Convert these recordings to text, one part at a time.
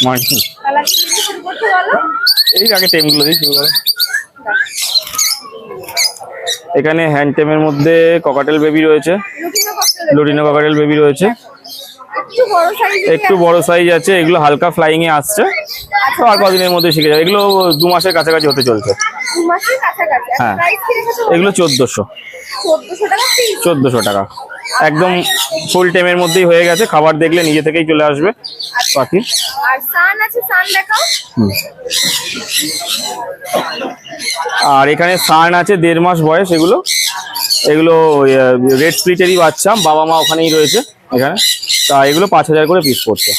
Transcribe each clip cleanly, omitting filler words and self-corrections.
Morning. এই আগে টেমগুলো দিয়ে শুরু করো। এখানে হ্যান্ড টেমের মধ্যে ককাটেল বেবি রয়েছে, লুটিনো ককাটেল বেবি রয়েছে, একটু বড় সাইজ আছে। এগুলো হালকা ফ্লাইং এ আসছে, তো আর কদিনের মধ্যে শিখে যাবে। এগুলো 2 মাসের কাছাকাছি হতে চলছে। হ্যাঁ, এগুলো 1400 টাকা। একদম ফুল টেমের মধ্যেই হয়ে গেছে, খাবার দেখলে নিজে থেকেই চলে আসবে পাখি। আর এখানে সান আছে 1.5 মাস বয়স। এগুলো রেড স্প্লিটেরই বাচ্চা, বাবা মা ওখানেই রয়েছে এখানে। তা এগুলো 5000 করে পিস পড়ছে।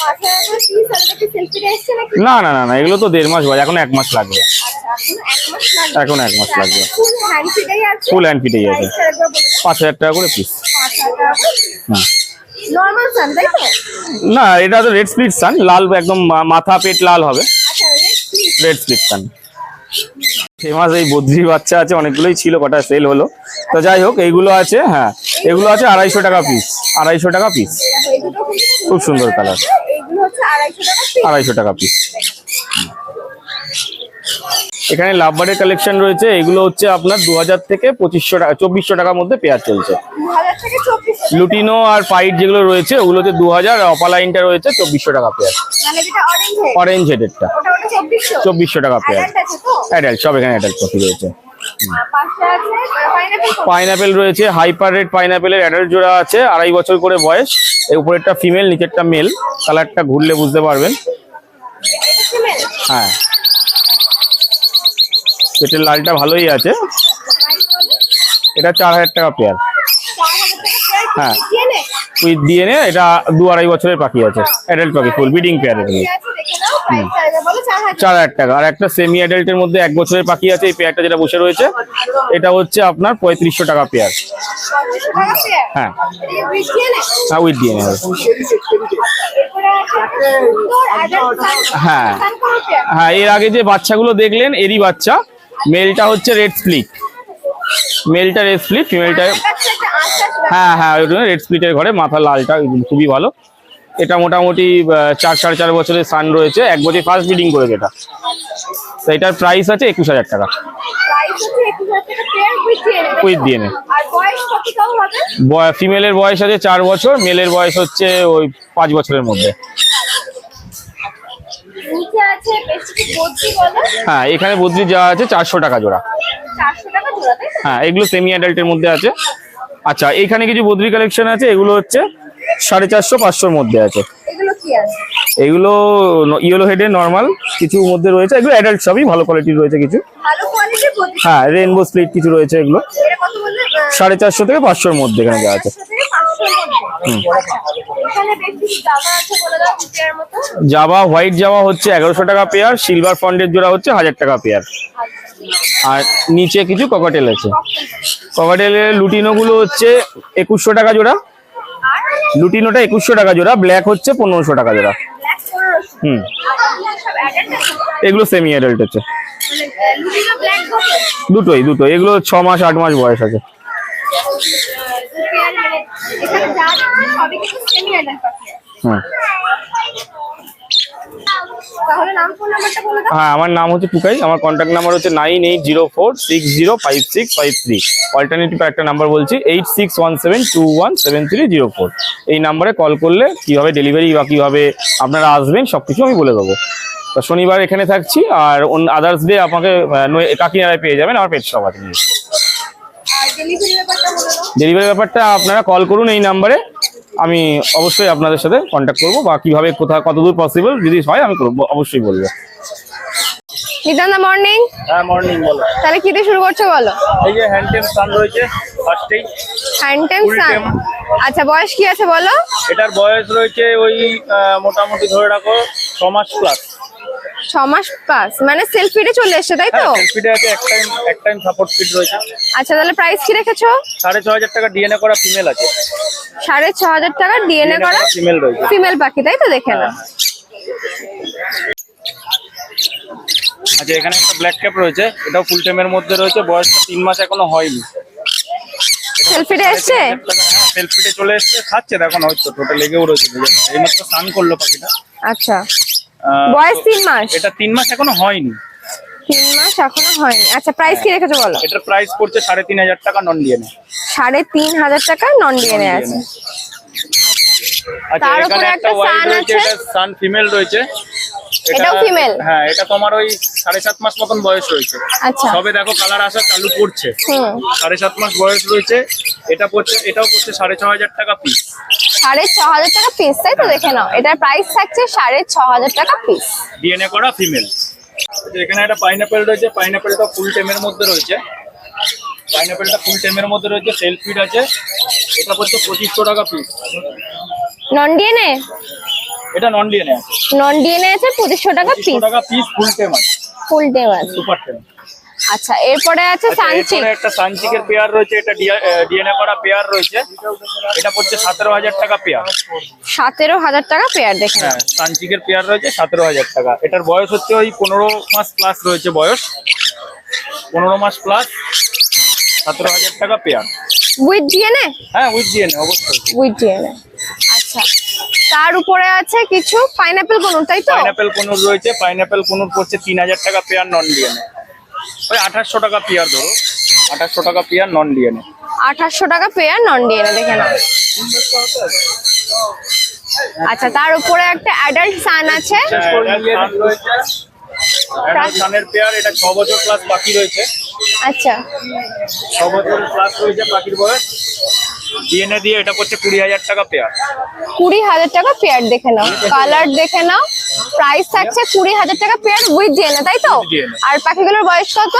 না না না না, এগুলো তো 1.5 মাস বয়স, এখন 1 মাস লাগবে। এখন 1 মাস লাগবে। ফুল হ্যান্ড ফিটেই আছে, 5000 টাকা করে পিস। না, এটা তো রেড স্প্লিট সান, লাল একদম মাথা পেট লাল হবে। রেড স্প্লিট সান ফেমাস। এই বদ্রি বাচ্চা আছে, অনেকগুলোই ছিল, কটা সেল হলো। তো যাই হোক, এইগুলো আছে। হ্যাঁ, এগুলো আছে 250 টাকা পিস। 250 টাকা পিস, খুব সুন্দর কালার। 250 টাকা পিস। এখানে লাভবার্ডের কালেকশন রয়েছে। এগুলো হচ্ছে আপনার 2000 থেকে 2500 টাকা, 2400 টাকার মধ্যে পেয়ার চলছে। লুটিনো আর পাইট যেগুলো রয়েছে ওগুলোতে 2000, আর অপালাইনটা রয়েছে 2400 টাকা পেয়ার। অরেঞ্জ হেডেরটা 2400 টাকা পেয়ার। অ্যাডাল্ট সব, এখানে অ্যাডাল্ট কপি রয়েছে। পাইনাপেল রয়েছে, হাইপার রেড পাইনাপেলের অ্যাডাল্ট জোড়া আছে, 2.5 বছর করে বয়স। এই উপরেরটা ফিমেল, নিচেরটা মেল। কালারটা ঘুরলে বুঝতে পারবেন। হ্যাঁ, পেটের লালটা ভালোই আছে। এটা 4000 টাকা পেয়ার। হ্যাঁ, উইথ ডিএনএ। এটা 2-2.5 বছরের পাখি আছে, অ্যাডাল্ট পাখি, ফুল ব্রিডিং পেয়ার। এগুলো 4000 টাকা। আর একটা সেমি অ্যাডাল্টের মধ্যে 1 বছরের পাখি আছে, এই পেয়ারটা যেটা বসে রয়েছে, এটা হচ্ছে আপনার 3500 টাকা পেয়ার। হ্যাঁ, উইথ ডিএনএ। হ্যাঁ হ্যাঁ, এর আগে যে বাচ্চাগুলো দেখলেন এরই বাচ্চা। মেলটা হচ্ছে রেড স্প্লিট, মেলটা রেড স্প্লিট, ফিমেলটা হ্যাঁ হ্যাঁ রেড স্প্লিটের ঘরে, মাথা লালটা খুবই ভালো। এটা মোটামুটি 4-4.5 বছরের সান রয়েছে, 1 বছর ফার্স্ট ব্রিডিং করেছে এটা। তো এটার প্রাইস আছে 21000 টাকা উইথ ডিএনএ। ফিমেলের বয়স আছে 4 বছর, মেলের বয়স হচ্ছে ওই 5 বছরের মধ্যে। হ্যাঁ, এখানে বদ্রি যা আছে 400 টাকা জোড়া। হ্যাঁ, এগুলো সেমি অ্যাডাল্টের মধ্যে আছে। আচ্ছা, এখানে কিছু বদ্রি কালেকশন আছে, এগুলো হচ্ছে 450-500 মধ্যে আছে। এগুলো ইয়েলো হেডের নর্মাল কিছু মধ্যে রয়েছে, এগুলো অ্যাডাল্ট সবই ভালো কোয়ালিটির রয়েছে কিছু। হ্যাঁ, রেইনবো স্প্লিট কিছু রয়েছে, এগুলো 450 থেকে 500-র মধ্যে এখানে যা আছে। জাভা, হোয়াইট জাভা হচ্ছে 1100 টাকা পেয়ার, সিলভার ফন্ডের জোড়া হচ্ছে 1000 টাকা পেয়ার। আর নিচে কিছু ককাটেল আছে। ককাটেলের লুটিনো গুলো হচ্ছে 2100 টাকা জোড়া। লুটিনোটা 2100 টাকা জোড়া, ব্ল্যাক হচ্ছে 1500 টাকা জোড়া। এগুলো সেমি অ্যাডাল্ট হচ্ছে, দুটোই। এগুলো 6 মাস 8 মাস বয়স আছে। হ্যাঁ, আমার নাম হচ্ছে টুকাই। আমার কন্ট্যাক্ট নাম্বার হচ্ছে 9840605653। অল্টারনেটিভ একটা নাম্বার বলছি, 8617217304। এই নাম্বারে কল করলে কিভাবে ডেলিভারি বা কিভাবে আপনারা আসবেন সবকিছু আমি বলে দেবো। তো শনিবার এখানে থাকছি, আর আদার্স ডে আপনাকে কাকিনাড়ায় পেয়ে যাবেন আমার পেট শপ আছে। ডেলিভারি ব্যাপারটা আপনারা কল করুন এই নাম্বারে, আমি অবশ্যই আপনাদের সাথে কন্ট্যাক্ট করবো, বা কিভাবে কোথায় কতদূর পসিবল যদি হয় আমি অবশ্যই বলবো। নিতান্দা মর্নিং। হ্যাঁ, মর্নিং। বলো তাহলে কি দিয়ে শুরু করছো বলো? এই যে হ্যান্ড টেম সান রয়েছে ফার্স্টেই। হ্যান্ড টেম সান, আচ্ছা বয়স কি আছে বলো? এটার বয়স রয়েছে ওই মোটামুটি ধরে রাখো 6 মাস প্লাস। 6 মাস প্লাস, মানে সেলফ ফিডে চলে এসেছে তাই তো? সেলফ ফিডে আছে, এক টাইম সাপোর্ট ফিড রয়েছে। আচ্ছা, তাহলে প্রাইস কি রেখেছো? 6500 টাকা। ডিএনএ করা ফিমেল আছে। 6500 টাকা ডিএনএ করা ফিমেল রয়েছে, ফিমেল পাখি তাই তো? দেখে না। আচ্ছা, এখানে একটা ব্ল্যাক ক্যাপ রয়েছে, এটাও ফুল টাইমের মধ্যে রয়েছে, বয়সটা 3 মাস এখনো হয়নি। সেলফ ফিডে এসেছে? সেলফ ফিডে চলে এসেছে, খাচ্ছে দেখো, হয়তো টোটাল লেগেও রয়েছে। এইমাত্র স্নান করলো পাখিটা। আচ্ছা, আহ, বয়স 3 মাস। এটা 3 মাস এখনো হয়নি। 3 মাস এখনো হয়নি। আচ্ছা, প্রাইস কি রেখেছো বলো? এটার প্রাইস পড়ছে 3,500 টাকা নন ডিএনএ। 3,500 টাকা নন ডিএনএ আছে। আচ্ছা, তার এখানে উপরে একটা একটা হোয়াইট সান রয়েছে, আছে। এটা সান ফিমেল রয়েছে। এটাও female? হ্যাঁ, এটা তোমার ওই 7.5 মাস মতন বয়স রয়েছে। আচ্ছা। সবে দেখো কালার আসা চালু করছে। হুম। 7.5 মাস বয়স রয়েছে। এটাও পড়ছে 6,500 টাকা পিস। 6,500 টাকা পিস, তাই তো? দেখে নাও, এটার প্রাইস থাকছে 6,500 টাকা পিস। ডিএনএ করা ফিমেল। এখানে একটা পাইনাপেল রয়েছে, পাইনাপেলটা ফুল টেমের মধ্যে রয়েছে। পাইনাপেলটা ফুল টেমের মধ্যে রয়েছে, সেলফ ফিড আছে। এটা পড়ছে 2,500 টাকা পিস। Non DNA? এটা নন ডিএনএ আছে। নন ডিএনএ আছে, 2,500 টাকা 2,500 পিস। টাকা পিস, ফুল টেম আছে, ফুল ডে আছে। সুপার টেম। আচ্ছা, এরপরে আছে সানচিক। এরপরে একটা সানচিকের পেয়ার রয়েছে, এটা ডিএনএ করা পেয়ার রয়েছে। এটা পড়ছে 17,000 টাকা পেয়ার। 17,000 টাকা পেয়ার। দেখে নাও। হ্যাঁ, সানচিকের পেয়ার রয়েছে 17,000 টাকা। এটার বয়স হচ্ছে ওই 15 মাস প্লাস রয়েছে বয়স। 15 মাস প্লাস, 17,000 টাকা পেয়ার। With DNA? হ্যাঁ, উইথ ডিএনএ অবশ্যই। With DNA. আচ্ছা, তার উপরে আছে কিছু পাইনাপেল কোনুর, তাই তো? পাইনাপেল কোনুর রয়েছে, পাইনাপেল কোনুর পড়ছে 3,000 টাকা পেয়ার নন ডিএনএ। ওই 2,800 টাকা পেয়ার ধরো, 2,800 টাকা পেয়ার নন ডিএনএ। 2,800 টাকা পেয়ার নন ডিএনএ। দেখে নাও। আচ্ছা, তার উপরে একটা অ্যাডাল্ট সান আছে। সানের পেয়ার, এটা 6 বছর প্লাস পাখি রয়েছে। আচ্ছা, 6 বছর প্লাস রয়েছে পাখির বয়স। ডিএনএ দিয়ে এটা পড়ছে 20,000 টাকা পেয়ার। 20,000 টাকা পেয়ার। দেখে নাও, কালার দেখে নাও। প্রাইস থাকছে 20,000 টাকা পেয়ার উইথ ডিএনএ, তাই তো? With DNA আর পাখিগুলোর বয়স কত?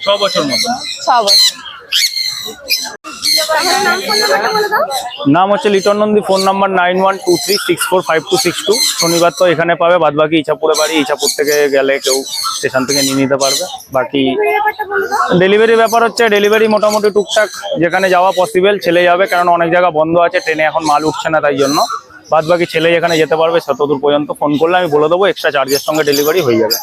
6 বছর মতো। 6 বছর। নাম হচ্ছে লিটন নন্দী, ফোন নাম্বার 9123645262। শনিবার তো এখানে পাবে, বাদ বাকি ইছাপুরে বাড়ি, ইছাপুর থেকে গেলে কেউ স্টেশন থেকে নিয়ে নিতে পারবে। বাকি ডেলিভারি ব্যাপার হচ্ছে, ডেলিভারি মোটামুটি টুকটাক যেখানে যাওয়া পসিবল ছেলে যাবে, কারণ অনেক জায়গা বন্ধ আছে, ট্রেনে এখন মাল উঠছে না, তাই জন্য বাদ বাকি ছেলে যেখানে যেতে পারবে ততদূর পর্যন্ত ফোন করলে আমি বলে দেবো, এক্সট্রা চার্জের সঙ্গে ডেলিভারি হয়ে যাবে।